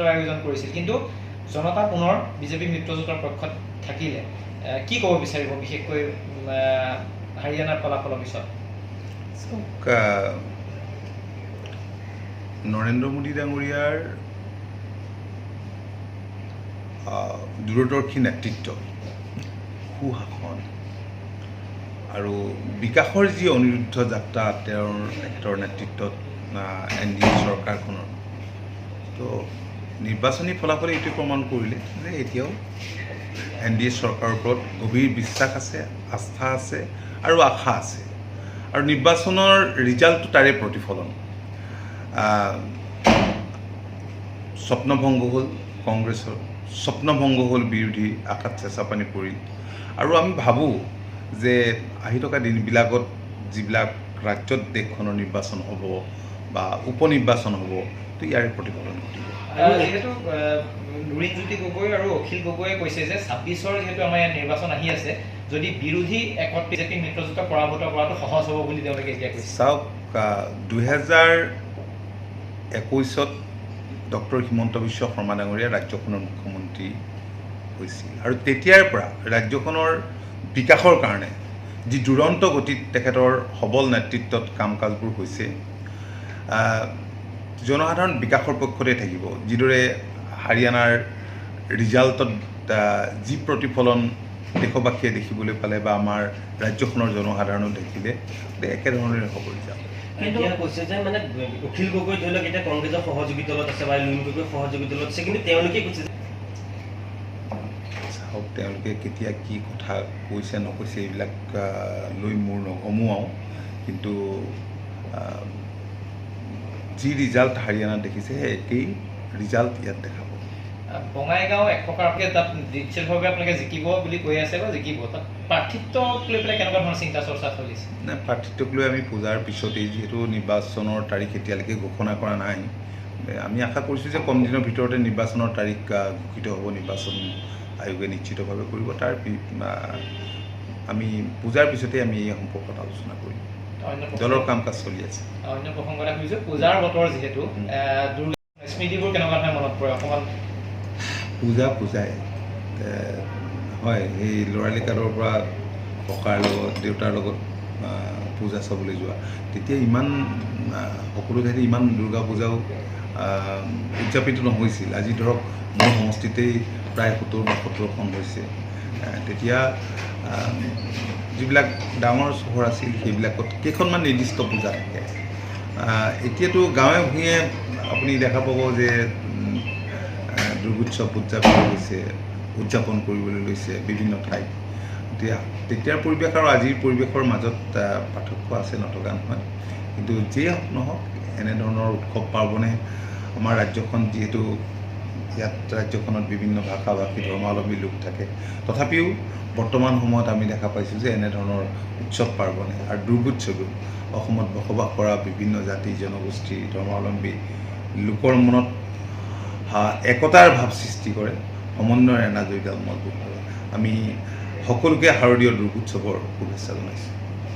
সত্ৰৰ আয়োজন কৰিছিল, কিন্তু জনতা পুনৰ বিজেপি মিত্ৰজোঁটৰ পক্ষত থাকিলে। কি ক'ব বিচাৰিব বিশেষকৈ হাৰিয়ানাৰ ফলাফলৰ পিছত? নৰেন্দ্ৰ মোদী ডাঙৰীয়াৰ দূৰদৰ্শী নেতৃত্ব, সুশাসন আৰু বিকাশৰ যি অনিৰুদ্ধ যাত্ৰা তেখেতৰ নেতৃত্বত NDA চৰকাৰখনৰ, তো নিৰ্বাচনী ফলাফলে এইটো প্ৰমাণ কৰিলে যে এতিয়াও NDA চৰকাৰৰ ওপৰত গভীৰ বিশ্বাস আছে, আস্থা আছে আৰু আশা আছে। আৰু নিৰ্বাচনৰ ৰিজাল্টটো তাৰে প্ৰতিফলন। স্বপ্নভংগ হ'ল কংগ্ৰেছৰ, স্বপ্নভংগ হ'ল বিৰোধী, আশাত চেঁচা পানী পৰিল। আৰু আমি ভাবোঁ যে আহি থকা দিনবিলাকত যিবিলাক ৰাজ্যত দেশখনৰ নিৰ্বাচন হ'ব বা উপ নিৰ্বাচন হ'ব, তো ইয়াৰে প্ৰতিফলন ঘটিব। যিহেতু লুৰিণজ্যোতি গগৈ আৰু অখিল গগৈয়ে কৈছে যে 26ৰ যিহেতু আমাৰ ইয়াত নিৰ্বাচন আহি আছে, যদি বিৰোধী একত বিজেপি মিত্ৰজোঁটক পৰাভূত কৰাটো সহজ হ'ব বুলি তেওঁলোকে এতিয়া কৈছে। চাওক, 2021ত ডক্টৰ হিমন্ত বিশ্ব শৰ্মা ডাঙৰীয়া ৰাজ্যখনৰ মুখ্যমন্ত্ৰী হৈছিল, আৰু তেতিয়াৰ পৰা ৰাজ্যখনৰ বিকাশৰ কাৰণে যি দুৰন্ত গতিত তেখেতৰ সবল নেতৃত্বত কাম কাজবোৰ হৈছে, জনসাধাৰণ বিকাশৰ পক্ষতে থাকিব। যিদৰে হাৰিয়ানাৰ ৰিজাল্টত যি প্ৰতিফলন দেশবাসীয়ে দেখিবলৈ পালে বা আমাৰ ৰাজ্যখনৰ জনসাধাৰণো দেখিলে, একেধৰণৰে হ'ব ৰিজাল্ট। এতিয়া কৈছে যে মানে অখিল গগৈ ধৰি লওক এতিয়া কংগ্ৰেছৰ সহযোগী দলত আছে বা লুৰিণ গগৈ সহযোগী দলত আছে, কিন্তু তেওঁলোকে কৈছে যে চাওক, তেওঁলোকে কেতিয়া কি কথা কৈছে নকৈছে এইবিলাক লৈ মোৰ নকমোৱাওঁ, কিন্তু যি ৰিজাল্ট হাৰিয়ানাত দেখিছে সেই একেই ৰিজাল্ট ইয়াত দেখাব। বঙাইগাঁও এক প্ৰকাৰকৈ তাত নিশ্চিতভাৱে আপোনালোকে জিকিব বুলি কৈ আছে বা জিকিব, তাত প্ৰাৰ্থিত্বক লৈ পেলাই কেনেকুৱা ধৰণৰ চিন্তা চৰ্চা চলিছে? নাই, প্ৰাৰ্থিত্বক লৈ আমি পূজাৰ পিছতেই, যিহেতু নিৰ্বাচনৰ তাৰিখ এতিয়ালৈকে ঘোষণা কৰা নাই, আমি আশা কৰিছোঁ যে কম দিনৰ ভিতৰতে নিৰ্বাচনৰ তাৰিখ ঘোষিত হ'ব, নিৰ্বাচন আয়োগে নিশ্চিতভাৱে কৰিব। তাৰ আমি পূজাৰ পিছতে আমি এই সম্পৰ্কত আলোচনা কৰিম। দলৰ কাম কাজ চলি আছে। অন্য প্ৰসংগ এটা সুধিছোঁ, পূজাৰ বতৰ যিহেতু, স্মৃতিবোৰ কেনেকুৱা ধৰণে মনত পৰে অকণমান? পূজাই হয়, এই ল'ৰালি কালৰ পৰা ককাৰ লগত দেউতাৰ লগত পূজা চাবলৈ যোৱা, তেতিয়া ইমান সকলো ঠাইতে ইমান দুৰ্গা পূজাও উদযাপিত নহৈছিল। আজি ধৰক মোৰ সমষ্টিতেই প্ৰায় 70 বা 70খন হৈছে। তেতিয়া যিবিলাক ডাঙৰ চহৰ আছিল সেইবিলাকত কেইখনমান নিৰ্দিষ্ট পূজা থাকে। এতিয়াতো গাঁৱে ভূঞে আপুনি দেখা পাব যে দুৰ্গোৎসৱ উদযাপন কৰিবলৈ লৈছে বিভিন্ন ঠাইত। তেতিয়াৰ পৰিৱেশ আৰু আজিৰ পৰিৱেশৰ মাজত পাৰ্থক্য আছে, নথকা নহয়। কিন্তু যিয়ে নহওক, এনেধৰণৰ উৎসৱ পাৰ্বণে আমাৰ ৰাজ্যখন, যিহেতু ইয়াত ৰাজ্যখনত বিভিন্ন ভাষা ভাষী ধৰ্মাৱলম্বী লোক থাকে, তথাপিও বৰ্তমান সময়ত আমি দেখা পাইছোঁ যে এনেধৰণৰ উৎসৱ পাৰ্বণে আৰু দুৰ্গোৎসৱেও অসমত বসবাস কৰা বিভিন্ন জাতি জনগোষ্ঠী ধৰ্মাৱলম্বী লোকৰ মনত একতাৰ ভাৱ সৃষ্টি কৰে, সমন্বয়ৰ এনাজৰীডাল মজবুত কৰে। আমি সকলোকে শাৰদীয় দুৰ্গোৎসৱৰ শুভেচ্ছা জনাইছোঁ।